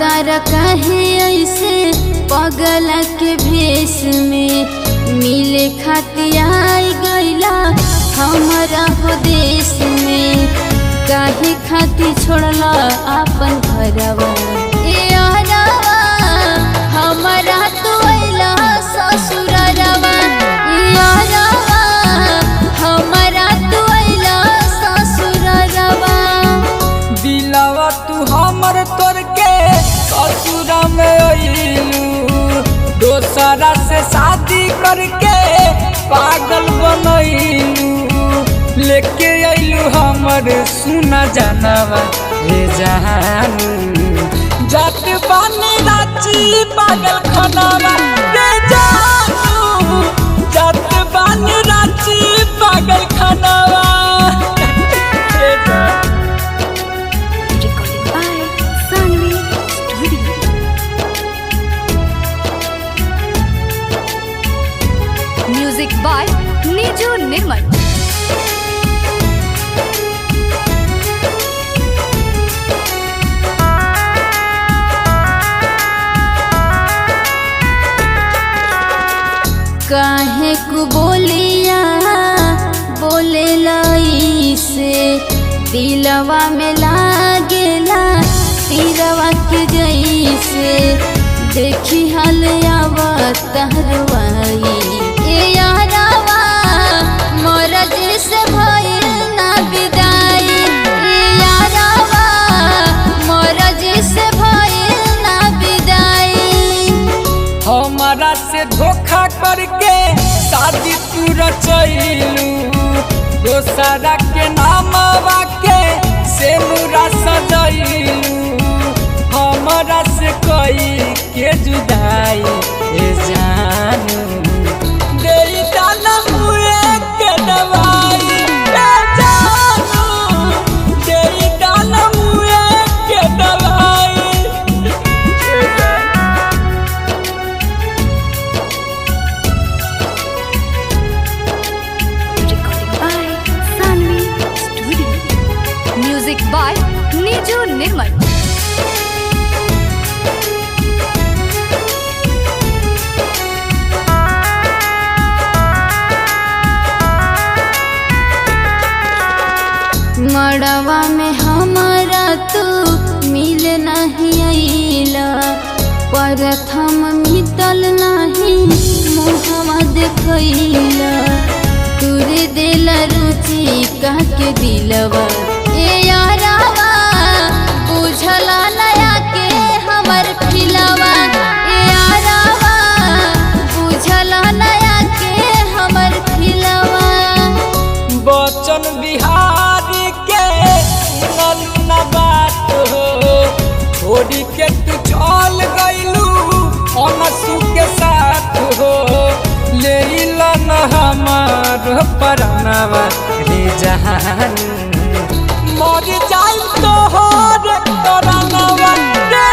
तारा काहे ऐसे पगल के भेष में मिले खातिर आई गईला हमारा हो देश में। काहे खातिर छोड़ला अपन घरवा ए अरवा हमारा तू अइला ससुरवा ए अरवा हमारा तू अइला ससुरवा। दिलवा तू हमर तोड़ के ससुरा में अइलू दोसरा से शादी करके पागल बनैलू लेके अइलू हमर सुना जानवा रे जानू जात बानी रांची पागल खनावा रे जानू जात बानी रांची पागल खनावा। म्यूजिक बाय नीजू निर्मल। काहे को बोलिया बोले लाई से दिलवा में लागेला तीरवा के जैसे देखी हाल तहरवाई ए यारवा मोरा जैसे भइल ना विदाई ए यारवा मोरा जैसे भइल ना विदाई। हमारा से धोखा करके शादी तू रचैलू दोसरा के नामवा के सेनुरा सजैलू हमारा से कोई के जुदाई ए जानू दे दाना मुए के दवाई ए जानू दे दाना मुए के दवाई। म्यूजिक बाय नीजू निर्मल। मड़वा में हमारा तू मिल नहीं अइला प्रथम मितल नहीं मुहवा देखैला तुरे दिल रुचि कह के दिलवा ए यारवा बुझला नया के हमर खिलवा ए यारवा बुझला नया के हमर खिलवा। बचन बिहारी के न बात हो छोड़ी के तू चल गइलू अनसु के साथ हो ले न हमार परनवा रे जानू मर जाई तो हो रे करनवा रे